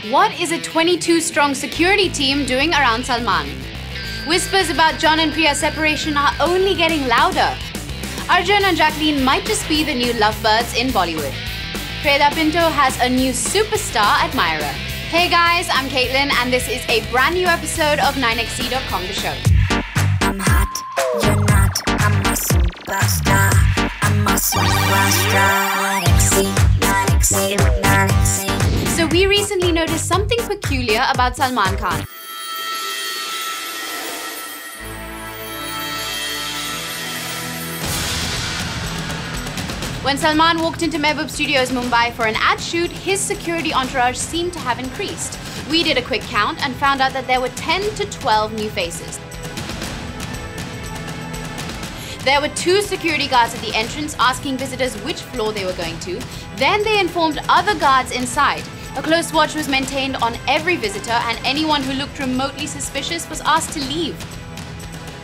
What is a 22-strong security team doing around Salman? Whispers about John and Priya's separation are only getting louder. Arjun and Jacqueline might just be the new lovebirds in Bollywood. Freida has a new superstar admirer. Hey guys, I'm Caitlin and this is a brand new episode of 9XC.com The Show. I'm hot, you're not, I'm a superstar. I'm a superstar. 9XC, 9XC. So we recently noticed something peculiar about Salman Khan. When Salman walked into Mehboob Studios Mumbai for an ad shoot, his security entourage seemed to have increased. We did a quick count and found out that there were 10 to 12 new faces. There were 2 security guards at the entrance asking visitors which floor they were going to. Then they informed other guards inside. A close watch was maintained on every visitor and anyone who looked remotely suspicious was asked to leave.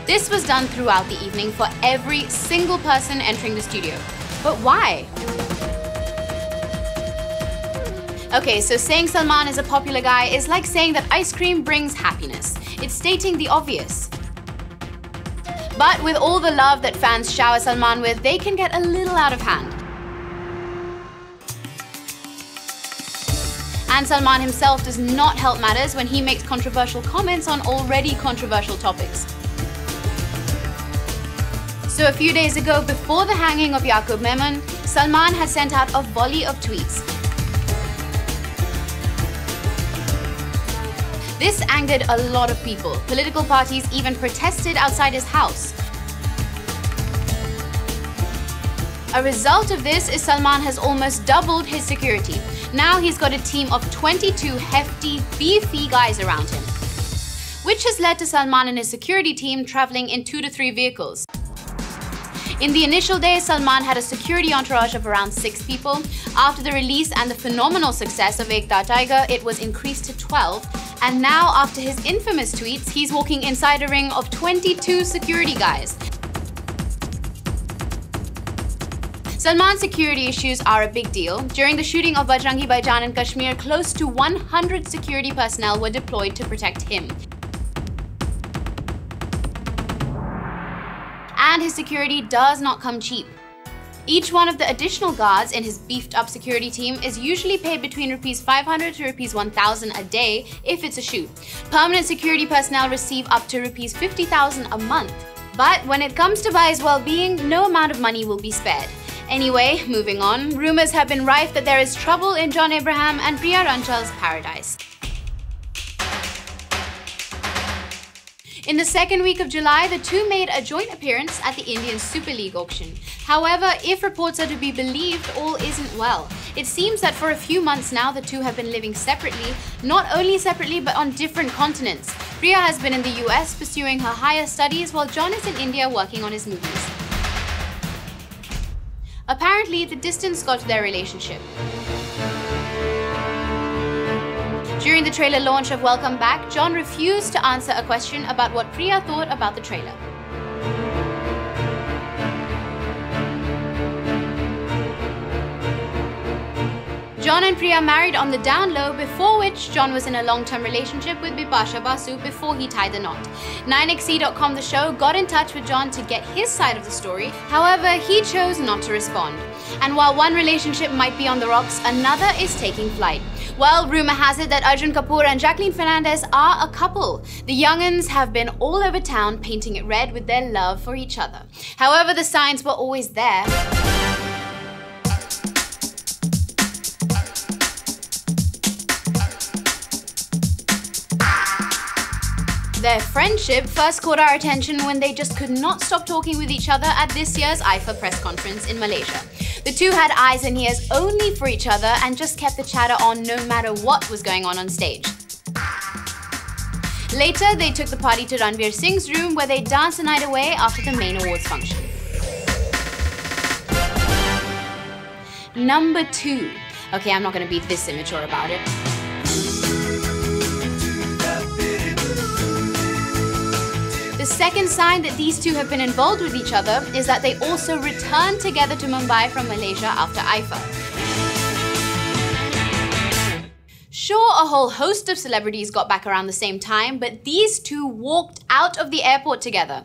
This was done throughout the evening for every single person entering the studio. But why? Okay, so saying Salman is a popular guy is like saying that ice cream brings happiness. It's stating the obvious. But with all the love that fans shower Salman with, they can get a little out of hand. And Salman himself does not help matters when he makes controversial comments on already controversial topics. So a few days ago, before the hanging of Yaqub Memon, Salman had sent out a volley of tweets. This angered a lot of people. Political parties even protested outside his house. A result of this is Salman has almost doubled his security. Now he's got a team of 22 hefty, beefy guys around him, which has led to Salman and his security team traveling in 2 to 3 vehicles. In the initial days, Salman had a security entourage of around 6 people. After the release and the phenomenal success of Ekta Tiger, it was increased to 12. And now, after his infamous tweets, he's walking inside a ring of 22 security guys. Salman's security issues are a big deal. During the shooting of Bajrangi Bhaijaan in Kashmir, close to 100 security personnel were deployed to protect him. And his security does not come cheap. Each one of the additional guards in his beefed-up security team is usually paid between ₹500 to ₹1,000 a day if it's a shoot. Permanent security personnel receive up to ₹50,000 a month. But when it comes to Bhai's well-being, no amount of money will be spared. Anyway, moving on, rumors have been rife that there is trouble in John Abraham and Priya Ranchal's paradise. In the second week of July, the two made a joint appearance at the Indian Super League auction. However, if reports are to be believed, all isn't well. It seems that for a few months now, the two have been living separately, not only separately but on different continents. Priya has been in the US pursuing her higher studies while John is in India working on his movies. Apparently, the distance got to their relationship. During the trailer launch of Welcome Back, John refused to answer a question about what Priya thought about the trailer. John and Priya married on the down low, before which John was in a long-term relationship with Bipasha Basu before he tied the knot. 9XC.com The Show got in touch with John to get his side of the story. However, he chose not to respond. And while one relationship might be on the rocks, another is taking flight. Well, rumor has it that Arjun Kapoor and Jacqueline Fernandez are a couple. The young'uns have been all over town painting it red with their love for each other. However, the signs were always there. Their friendship first caught our attention when they just could not stop talking with each other at this year's IFA press conference in Malaysia. The two had eyes and ears only for each other and just kept the chatter on no matter what was going on stage. Later, they took the party to Ranveer Singh's room where they danced the night away after the main awards function. Number 2. Okay, I'm not going to be this immature about it. The second sign that these two have been involved with each other is that they also returned together to Mumbai from Malaysia after IFA. Sure, a whole host of celebrities got back around the same time, but these two walked out of the airport together.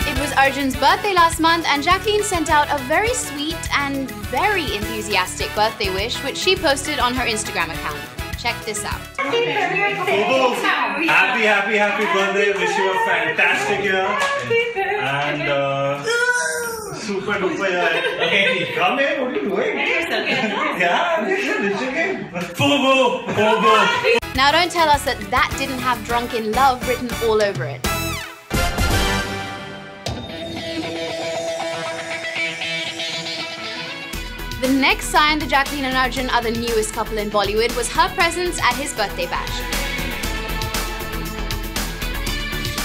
It was Arjun's birthday last month, and Jacqueline sent out a very sweet and very enthusiastic birthday wish, which she posted on her Instagram account. Check this out. Happy birthday. Wish you a fantastic year. And super duper year. Okay, come in. What are you doing? Yeah, Now don't tell us that that didn't have drunken love written all over it. The next sign that Jacqueline and Arjun are the newest couple in Bollywood was her presence at his birthday bash.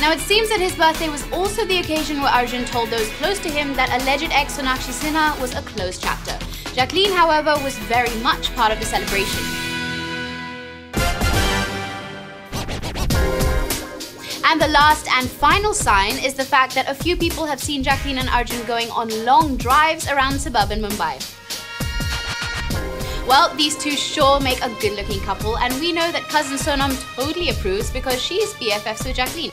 Now it seems that his birthday was also the occasion where Arjun told those close to him that alleged ex Sonakshi Sinha was a closed chapter. Jacqueline, however, was very much part of the celebration. And the last and final sign is the fact that a few people have seen Jacqueline and Arjun going on long drives around suburban Mumbai. Well, these two sure make a good-looking couple, and we know that cousin Sonam totally approves because she's BFFs with Jacqueline.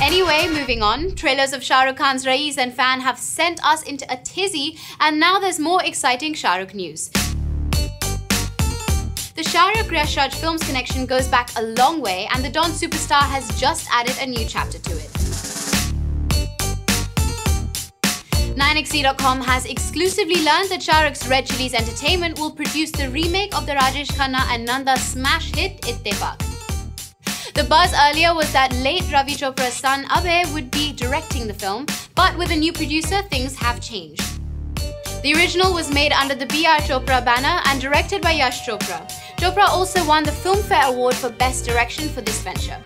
Anyway, moving on, trailers of Shah Rukh Khan's Raees and Fan have sent us into a tizzy, and now there's more exciting Shah Rukh news. The Shah Rukh Yash Raj Films connection goes back a long way, and the Don superstar has just added a new chapter to it. 9XE.com has exclusively learned that Shah Rukh's Red Chillies Entertainment will produce the remake of the Rajesh Khanna and Nanda smash hit Ittefaq. The buzz earlier was that late Ravi Chopra's son Abhay would be directing the film, but with a new producer, things have changed. The original was made under the B.R. Chopra banner and directed by Yash Chopra. Chopra also won the Filmfare Award for Best Direction for this venture.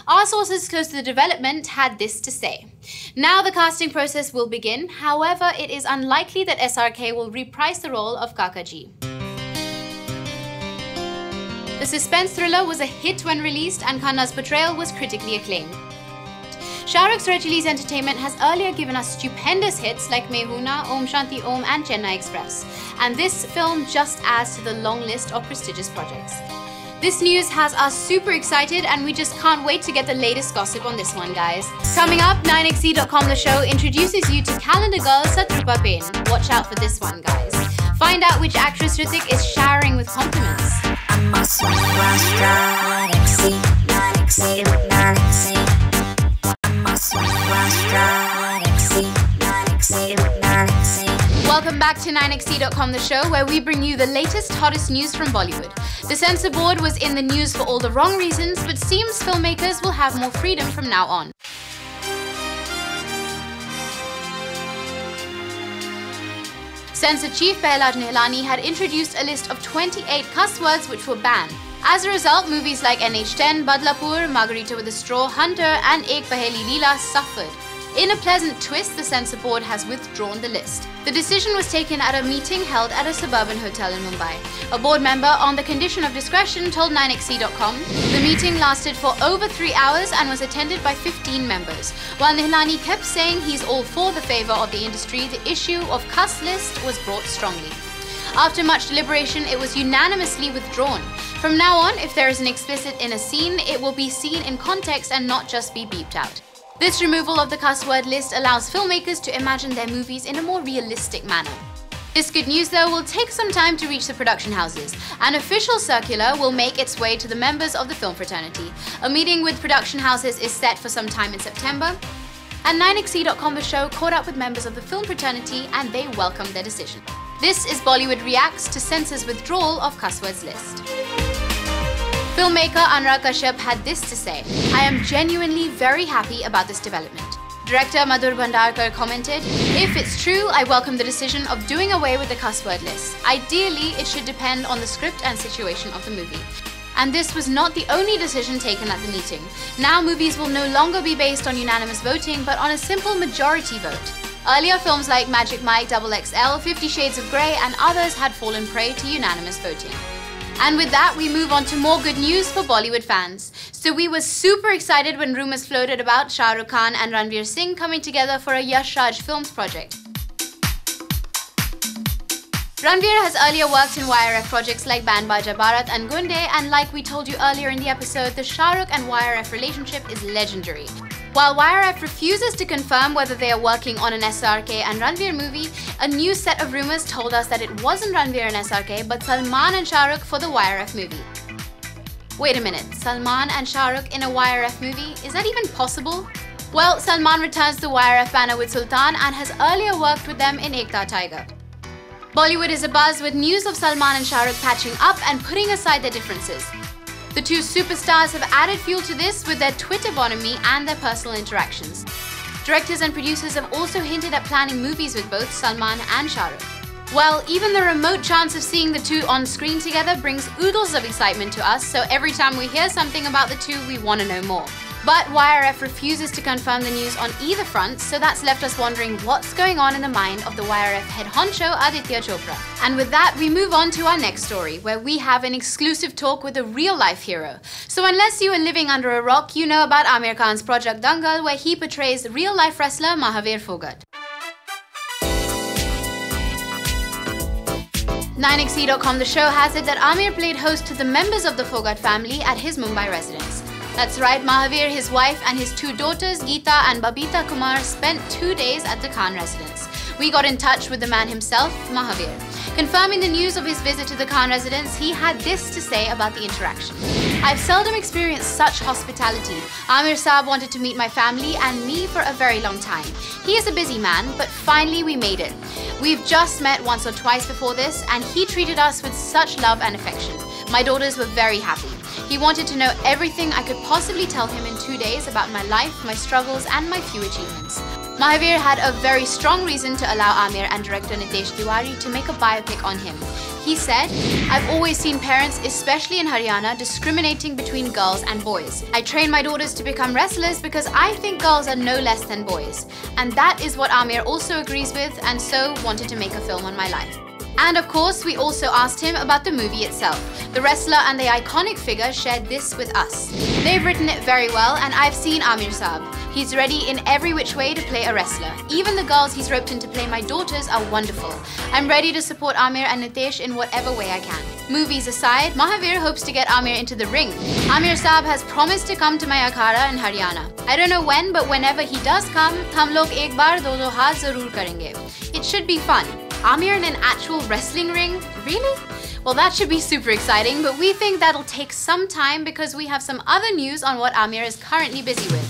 Our sources close to the development had this to say. Now the casting process will begin, however it is unlikely that SRK will reprise the role of Kakaji. The suspense thriller was a hit when released, and Khanna's portrayal was critically acclaimed. Shah Rukh's Red Chillies Entertainment has earlier given us stupendous hits like Mehuna, Om Shanti Om and Chennai Express, and this film just adds to the long list of prestigious projects. This news has us super excited, and we just can't wait to get the latest gossip on this one, guys. Coming up, 9XE.com The Show introduces you to calendar girl Satarupa Pen. Watch out for this one, guys. Find out which actress Hrithik is showering with compliments. Welcome back to 9XE.com The Show, where we bring you the latest, hottest news from Bollywood. The Censor board was in the news for all the wrong reasons, but seems filmmakers will have more freedom from now on. Censor Chief Prahlad Nihlani had introduced a list of 28 cuss words which were banned. As a result, movies like NH10, Badlapur, Margarita with a Straw, Hunter and Ek Paheli Leela suffered. In a pleasant twist, the censor board has withdrawn the list. The decision was taken at a meeting held at a suburban hotel in Mumbai. A board member, on the condition of discretion, told 9XE.com the meeting lasted for over 3 hours and was attended by 15 members. While Nihlani kept saying he's all for the favour of the industry, the issue of cuss list was brought strongly. After much deliberation, it was unanimously withdrawn. From now on, if there is an explicit in a scene, it will be seen in context and not just be beeped out. This removal of the cuss word list allows filmmakers to imagine their movies in a more realistic manner. This good news, though, will take some time to reach the production houses. An official circular will make its way to the members of the film fraternity. A meeting with production houses is set for some time in September. And 9XE.com The Show caught up with members of the film fraternity, and they welcomed their decision. This is Bollywood Reacts to Censor's withdrawal of cuss words list. Filmmaker Anurag Kashyap had this to say: "I am genuinely very happy about this development." Director Madhur Bhandarkar commented, "If it's true, I welcome the decision of doing away with the cuss word list. Ideally, it should depend on the script and situation of the movie." And this was not the only decision taken at the meeting. Now movies will no longer be based on unanimous voting, but on a simple majority vote. Earlier films like Magic Mike XXL, 50 Shades of Grey and others had fallen prey to unanimous voting. And with that, we move on to more good news for Bollywood fans. So we were super excited when rumours floated about Shah Rukh Khan and Ranveer Singh coming together for a Yash Raj Films project. Ranveer has earlier worked in YRF projects like Band Baja Bharat and Gunde, and like we told you earlier in the episode, the Shah Rukh and YRF relationship is legendary. While YRF refuses to confirm whether they are working on an SRK and Ranveer movie, a new set of rumors told us that it wasn't Ranveer and SRK but Salman and Shah Rukh for the YRF movie. Wait a minute, Salman and Shah Rukh in a YRF movie? Is that even possible? Well, Salman returns to the YRF banner with Sultan and has earlier worked with them in Ekta Tiger. Bollywood is abuzz with news of Salman and Shah Rukh patching up and putting aside their differences. The two superstars have added fuel to this with their Twitter bonhomie and their personal interactions. Directors and producers have also hinted at planning movies with both Salman and Shah Rukh. Well, even the remote chance of seeing the two on screen together brings oodles of excitement to us, so every time we hear something about the two, we want to know more. But YRF refuses to confirm the news on either front, so that's left us wondering what's going on in the mind of the YRF head honcho Aditya Chopra. And with that, we move on to our next story, where we have an exclusive talk with a real-life hero. So unless you are living under a rock, you know about Aamir Khan's project Dangal, where he portrays real-life wrestler Mahvir Phogat. 9XE.com, the show has it that Aamir played host to the members of the Phogat family at his Mumbai residence. That's right, Mahvir, his wife and his two daughters, Geeta and Babita Kumar, spent 2 days at the Khan residence. We got in touch with the man himself, Mahvir. Confirming the news of his visit to the Khan residence, he had this to say about the interaction. I've seldom experienced such hospitality. Aamir Saab wanted to meet my family and me for a very long time. He is a busy man, but finally we made it. We've just met once or twice before this, and he treated us with such love and affection. My daughters were very happy. He wanted to know everything I could possibly tell him in 2 days about my life, my struggles, and my few achievements. Mahvir had a very strong reason to allow Aamir and director Nitesh Tiwari to make a biopic on him. He said, I've always seen parents, especially in Haryana, discriminating between girls and boys. I train my daughters to become wrestlers because I think girls are no less than boys. And that is what Aamir also agrees with, and so wanted to make a film on my life. And of course, we also asked him about the movie itself. The wrestler and the iconic figure shared this with us. They've written it very well, and I've seen Aamir Saab. He's ready in every which way to play a wrestler. Even the girls he's roped in to play my daughters are wonderful. I'm ready to support Aamir and Nitesh in whatever way I can. Movies aside, Mahvir hopes to get Aamir into the ring. Aamir Saab has promised to come to my akhada in Haryana. I don't know when, but whenever he does come, hum log ek baar do haath zarur karenge. It should be fun. Aamir in an actual wrestling ring? Really? Well, that should be super exciting, but we think that'll take some time because we have some other news on what Aamir is currently busy with.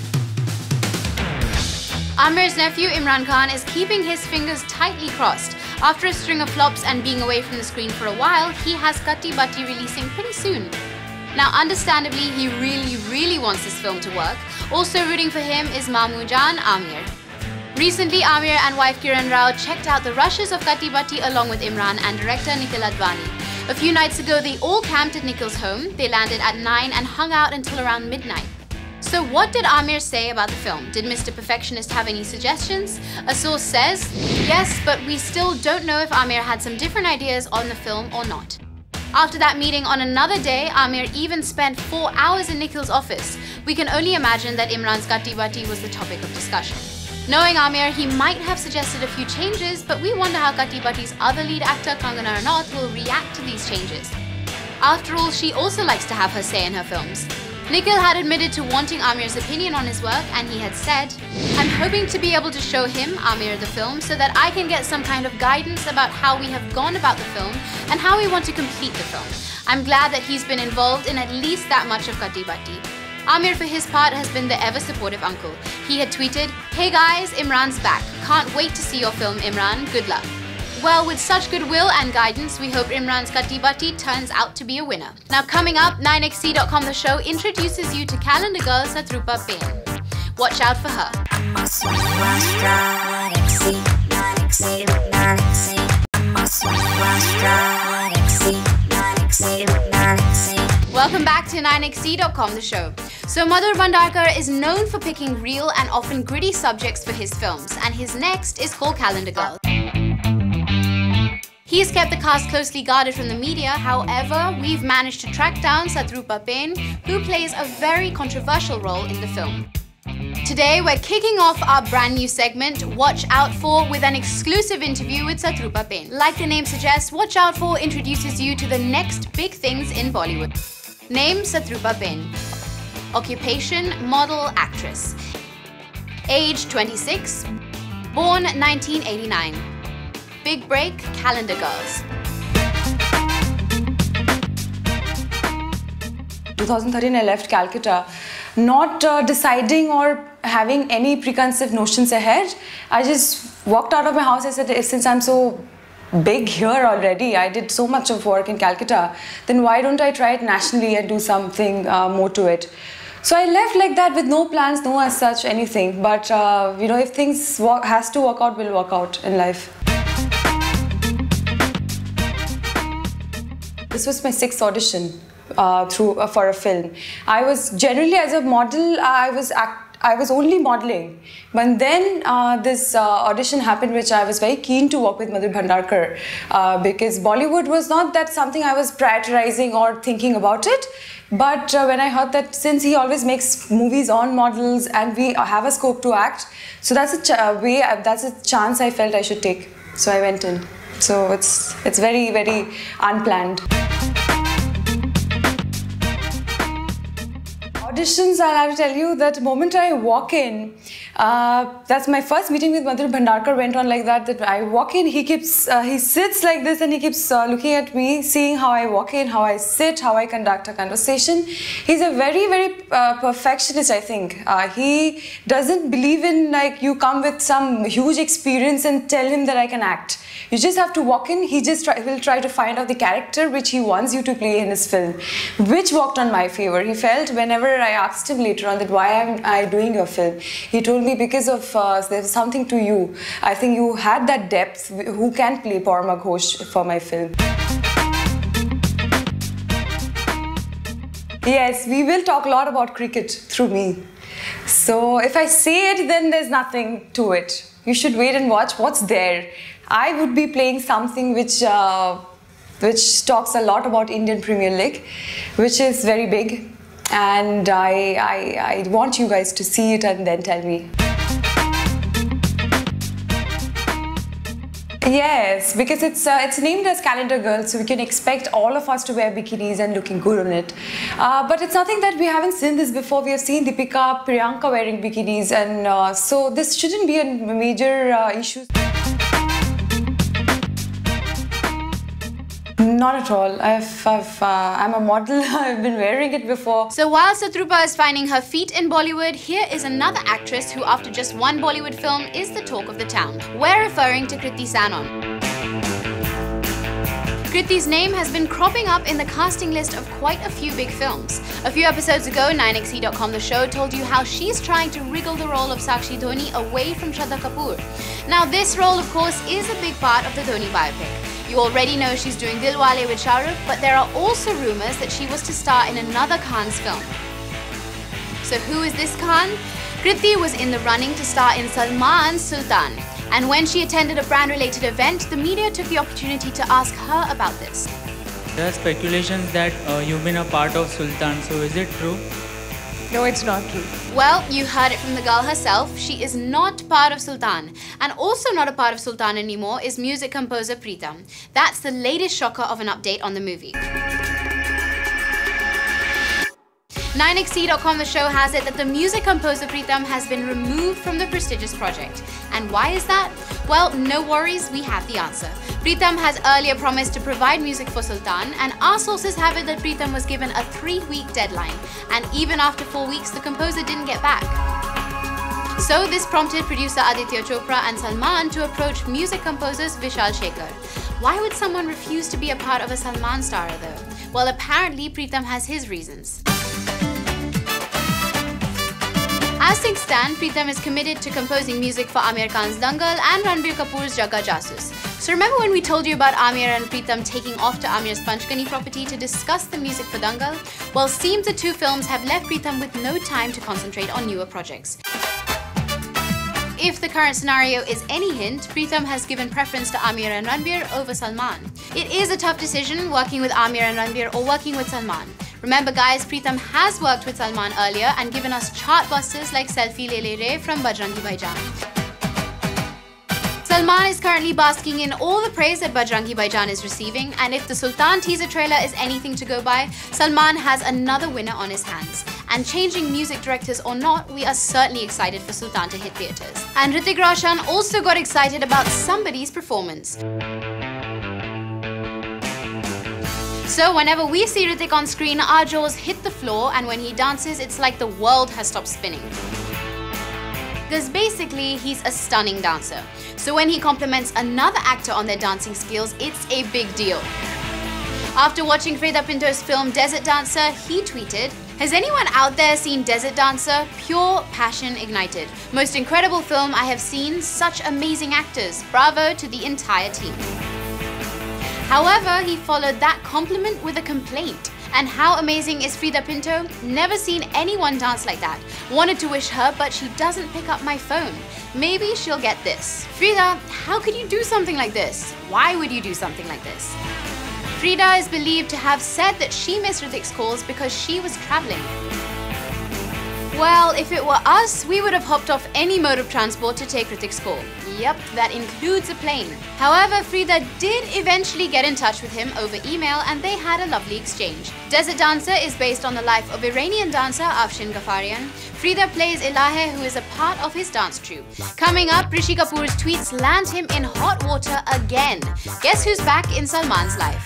Aamir's nephew Imran Khan is keeping his fingers tightly crossed. After a string of flops and being away from the screen for a while, he has Katti Batti releasing pretty soon. Now, understandably, he really wants this film to work. Also rooting for him is Mamu Jaan Aamir. Recently, Aamir and wife Kiran Rao checked out the rushes of Katti Batti along with Imran and director Nikhil Advani. A few nights ago, they all camped at Nikhil's home. They landed at 9 and hung out until around midnight. So what did Aamir say about the film? Did Mr. Perfectionist have any suggestions? A source says, yes, but we still don't know if Aamir had some different ideas on the film or not. After that meeting on another day, Aamir even spent 4 hours in Nikhil's office. We can only imagine that Imran's Katti Batti was the topic of discussion. Knowing Aamir, he might have suggested a few changes, but we wonder how Katti Batti's other lead actor Kangana Ranaut will react to these changes. After all, she also likes to have her say in her films. Nikhil had admitted to wanting Aamir's opinion on his work, and he had said, I'm hoping to be able to show him, Aamir, the film so that I can get some kind of guidance about how we have gone about the film and how we want to complete the film. I'm glad that he's been involved in at least that much of Katti Batti. Aamir, for his part, has been the ever-supportive uncle. He had tweeted, hey guys, Imran's back. Can't wait to see your film, Imran. Good luck. Well, with such goodwill and guidance, we hope Imran's Katti Batti turns out to be a winner. Now coming up, 9XE.com the show introduces you to calendar girl Satarupa Pain. Watch out for her. Welcome back to 9XE.com the show. So Madhur Bhandarkar is known for picking real and often gritty subjects for his films, and his next is called Calendar Girl. He's kept the cast closely guarded from the media. However, we've managed to track down Satarupa Pain, who plays a very controversial role in the film. Today, we're kicking off our brand new segment, Watch Out For, with an exclusive interview with Satarupa. Like the name suggests, Watch Out For introduces you to the next big things in Bollywood. Name Satarupa. Occupation, model, actress. Age 26. Born 1989. Big break, Calendar Girls. 2013 I left Calcutta, not deciding or having any preconceived notions ahead. I just walked out of my house. I said, since I'm so big here already, I did so much of work in Calcutta, then why don't I try it nationally and do something more to it? So I left like that with no plans, no as such anything. But you know, if things has to work out, will work out in life. This was my 6th audition for a film. I was generally, as a model, I was only modeling. But then this audition happened, which I was very keen to work with Mahvir Phogat because Bollywood was not that something I was prioritizing or thinking about it. But when I heard that since he always makes movies on models and we have a scope to act, so that's a chance I felt I should take. So I went in. So it's very, very unplanned. Auditions, I'll have to tell you that the moment I walk in, that's my first meeting with Mahvir Phogat went on like that I walk in, he sits like this and he keeps looking at me, seeing how I walk in, how I sit, how I conduct a conversation. He's a very, very perfectionist, I think. He doesn't believe in like you come with some huge experience and tell him that I can act. You just have to walk in, he just will try to find out the character which he wants you to play in his film, which worked on my favor. He felt whenever I asked him later on that why am I doing your film, he told me because of there's something to you. I think you had that depth, who can play Parma Ghosh for my film. Yes, we will talk a lot about cricket through me. So if I say it, then there's nothing to it. You should wait and watch what's there. I would be playing something which talks a lot about Indian Premier League, which is very big, and I want you guys to see it and then tell me. Yes, because it's named as Calendar Girls, so we can expect all of us to wear bikinis and looking good on it. But it's nothing that we haven't seen this before. We have seen Deepika, Priyanka wearing bikinis, and so this shouldn't be a major issue. Not at all. I'm a model. I've been wearing it before. So while Satarupa is finding her feet in Bollywood, here is another actress who, after just one Bollywood film, is the talk of the town. We're referring to Kriti Sanon. Kriti's name has been cropping up in the casting list of quite a few big films. A few episodes ago, 9xe.com The Show told you how she's trying to wriggle the role of Sakshi Dhoni away from Shraddha Kapoor. Now this role, of course, is a big part of the Dhoni biopic. You already know she's doing Dilwale with Shah Rukh, but there are also rumours that she was to star in another Khan's film. So who is this Khan? Kriti was in the running to star in Salman's Sultan. And when she attended a brand-related event, the media took the opportunity to ask her about this. There are speculations that you've been a part of Sultan, so is it true? No, it's not true. Well, you heard it from the girl herself. She is not part of Sultan. And also not a part of Sultan anymore is music composer Pritam. That's the latest shocker of an update on the movie. 9xe.com The Show has it that the music composer Pritam has been removed from the prestigious project. And why is that? Well, no worries, we have the answer. Pritam has earlier promised to provide music for Sultan, and our sources have it that Pritam was given a 3-week deadline, and even after 4 weeks, the composer didn't get back. So this prompted producer Aditya Chopra and Salman to approach music composers Vishal Shekhar. Why would someone refuse to be a part of a Salman star though? Well, apparently Pritam has his reasons. As things stand, Pritam is committed to composing music for Aamir Khan's Dangal and Ranbir Kapoor's Jagga Jasus. So remember when we told you about Aamir and Pritam taking off to Aamir's Panchgani property to discuss the music for Dangal? Well, seems the two films have left Pritam with no time to concentrate on newer projects. If the current scenario is any hint, Pritam has given preference to Aamir and Ranbir over Salman. It is a tough decision working with Aamir and Ranbir or working with Salman. Remember guys, Pritam has worked with Salman earlier and given us chartbusters like Selfie Le Le Re from Bajrangi Bhaijaan. Salman is currently basking in all the praise that Bajrangi Bhaijaan is receiving, and if the Sultan teaser trailer is anything to go by, Salman has another winner on his hands. And changing music directors or not, we are certainly excited for Sultan to hit theatres. And Hrithik Roshan also got excited about somebody's performance. So whenever we see Hrithik on screen, our jaws hit the floor, and when he dances, it's like the world has stopped spinning. Because basically, he's a stunning dancer. So when he compliments another actor on their dancing skills, it's a big deal. After watching Freida Pinto's film Desert Dancer, he tweeted, "Has anyone out there seen Desert Dancer? Pure passion ignited. Most incredible film I have seen, such amazing actors. Bravo to the entire team." However, he followed that compliment with a complaint. And how amazing is Freida Pinto? Never seen anyone dance like that. Wanted to wish her, but she doesn't pick up my phone. Maybe she'll get this. Freida, how could you do something like this? Why would you do something like this? Freida is believed to have said that she missed Hrithik's calls because she was traveling. Well, if it were us, we would have hopped off any mode of transport to take Hrithik's call. Yep, that includes a plane. However, Freida did eventually get in touch with him over email and they had a lovely exchange. Desert Dancer is based on the life of Iranian dancer Afshin Ghaffarian. Freida plays Ilahe, who is a part of his dance troupe. Coming up, Rishi Kapoor's tweets land him in hot water again. Guess who's back in Salman's life?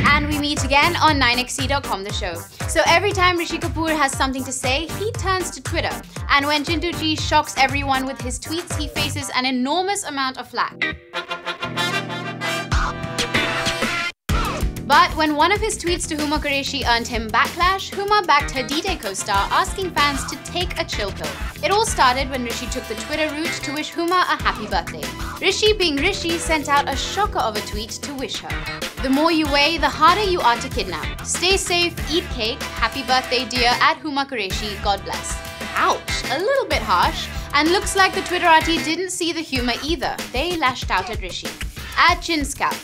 And we meet again on 9XC.com, the show. So every time Rishi Kapoor has something to say, he turns to Twitter. And when Chintu G shocks everyone with his tweets, he faces an enormous amount of flack. But when one of his tweets to Huma Qureshi earned him backlash, Huma backed her D-Day co-star, asking fans to take a chill pill. It all started when Rishi took the Twitter route to wish Huma a happy birthday. Rishi, being Rishi, sent out a shocker of a tweet to wish her. "The more you weigh, the harder you are to kidnap. Stay safe, eat cake, happy birthday dear at Huma Qureshi, God bless." Ouch, a little bit harsh. And looks like the Twitterati didn't see the humor either. They lashed out at Rishi. At Chinscap.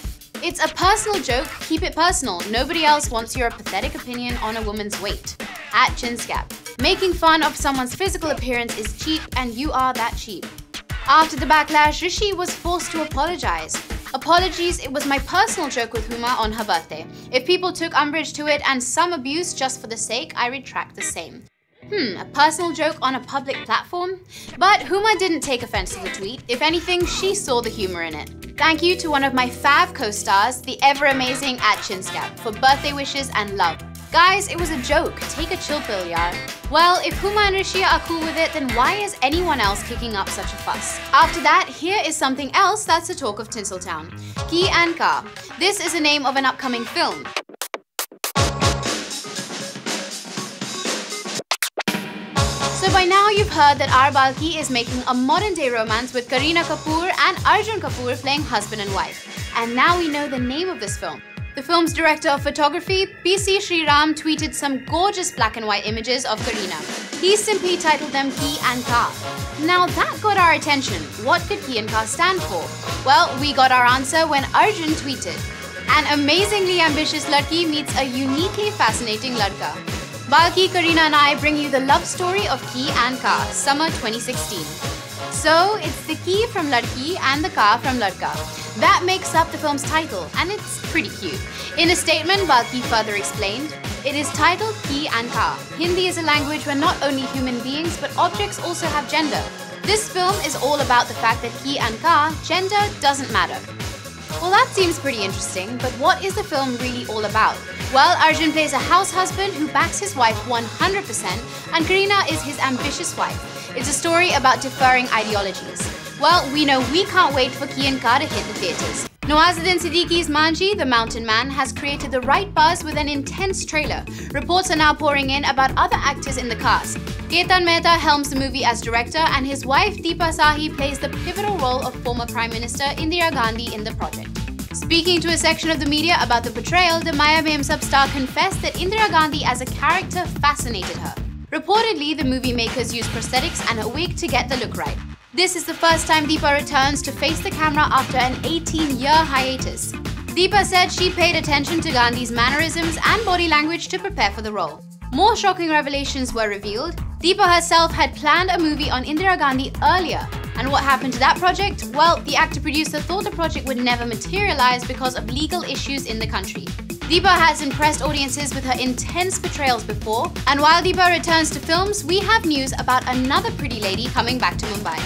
"It's a personal joke, keep it personal. Nobody else wants your pathetic opinion on a woman's weight." At Chinscap. "Making fun of someone's physical appearance is cheap and you are that cheap." After the backlash, Rishi was forced to apologize. "Apologies, it was my personal joke with Huma on her birthday. If people took umbrage to it and some abuse just for the sake, I retract the same." A personal joke on a public platform? But Huma didn't take offense to the tweet. If anything, she saw the humor in it. Thank you to one of my fav co-stars, the ever-amazing at Chinscap, for birthday wishes and love. Guys, it was a joke. Take a chill pill, yaar. Well, if Huma and Rishi are cool with it, then why is anyone else kicking up such a fuss? After that, here is something else that's the talk of Tinseltown. Ki and Ka. This is the name of an upcoming film. So by now you've heard that R. Balki is making a modern-day romance with Kareena Kapoor and Arjun Kapoor playing husband and wife. And now we know the name of this film. The film's director of photography, PC Sriram, tweeted some gorgeous black and white images of Kareena. He simply titled them Ki and Ka. Now that got our attention. What could Ki and Ka stand for? Well, we got our answer when Arjun tweeted, "An amazingly ambitious ladki meets a uniquely fascinating ladka. Balki, Kareena and I bring you the love story of Ki and Ka, summer 2016. So, it's the Ki from Ladki and the Ka from Ladka. That makes up the film's title, and it's pretty cute. In a statement, Balki further explained, "It is titled Ki and Ka. Hindi is a language where not only human beings, but objects also have gender. This film is all about the fact that Ki and Ka, gender doesn't matter." Well, that seems pretty interesting, but what is the film really all about? Well, Arjun plays a house husband who backs his wife 100%, and Kareena is his ambitious wife. It's a story about differing ideologies. Well, we know we can't wait for Ki and Ka to hit the theatres. Nawazuddin Siddiqui's Manji, the Mountain Man, has created the right buzz with an intense trailer. Reports are now pouring in about other actors in the cast. Ketan Mehta helms the movie as director, and his wife Deepa Sahi plays the pivotal role of former Prime Minister Indira Gandhi in the project. Speaking to a section of the media about the portrayal, the Maya Beham sub-star confessed that Indira Gandhi as a character fascinated her. Reportedly, the movie makers used prosthetics and a wig to get the look right. This is the first time Deepa returns to face the camera after an 18-year hiatus. Deepa said she paid attention to Gandhi's mannerisms and body language to prepare for the role. More shocking revelations were revealed. Deepa herself had planned a movie on Indira Gandhi earlier. And what happened to that project? Well, the actor-producer thought the project would never materialize because of legal issues in the country. Deepa has impressed audiences with her intense portrayals before, and while Deepa returns to films, we have news about another pretty lady coming back to Mumbai.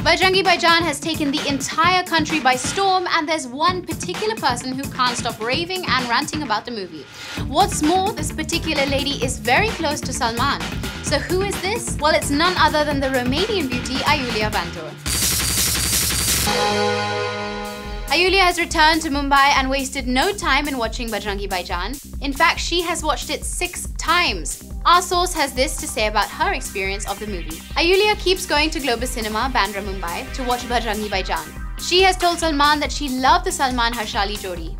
Bajrangi Bhaijaan has taken the entire country by storm, and there's one particular person who can't stop raving and ranting about the movie. What's more, this particular lady is very close to Salman. So who is this? Well, it's none other than the Romanian beauty Iulia Vantur. Iulia has returned to Mumbai and wasted no time in watching Bajrangi Bhaijaan. In fact, she has watched it 6 times. Our source has this to say about her experience of the movie. Iulia keeps going to Globus Cinema, Bandra, Mumbai to watch Bajrangi Bhaijaan. She has told Salman that she loved the Salman-Harshali jodi.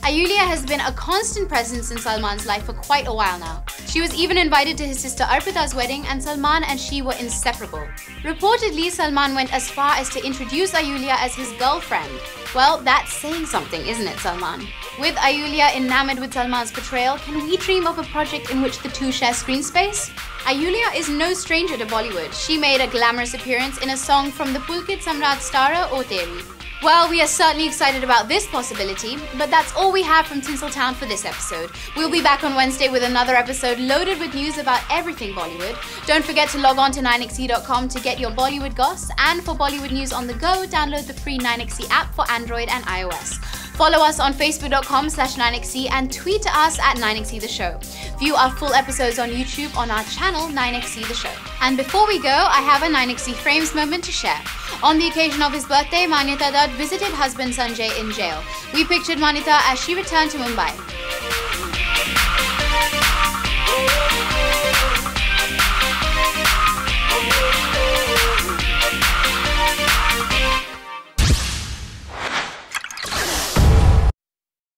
Iulia has been a constant presence in Salman's life for quite a while now. She was even invited to his sister Arpita's wedding, and Salman and she were inseparable. Reportedly, Salman went as far as to introduce Iulia as his girlfriend. Well, that's saying something, isn't it, Salman? With Iulia enamored with Salman's portrayal, can we dream of a project in which the two share screen space? Iulia is no stranger to Bollywood. She made a glamorous appearance in a song from the Pulkit Samrat Stara O Teri. Well, we are certainly excited about this possibility, but that's all we have from Tinseltown for this episode. We'll be back on Wednesday with another episode loaded with news about everything Bollywood. Don't forget to log on to 9xe.com to get your Bollywood goss, and for Bollywood news on the go, download the free 9xe app for Android and iOS. Follow us on facebook.com/9xe and tweet to us at 9xe the show. View our full episodes on YouTube on our channel 9xe the show. And before we go, I have a 9xe Frames moment to share. On the occasion of his birthday, Manyata Dutt visited husband Sanjay in jail. We pictured Manyata as she returned to Mumbai.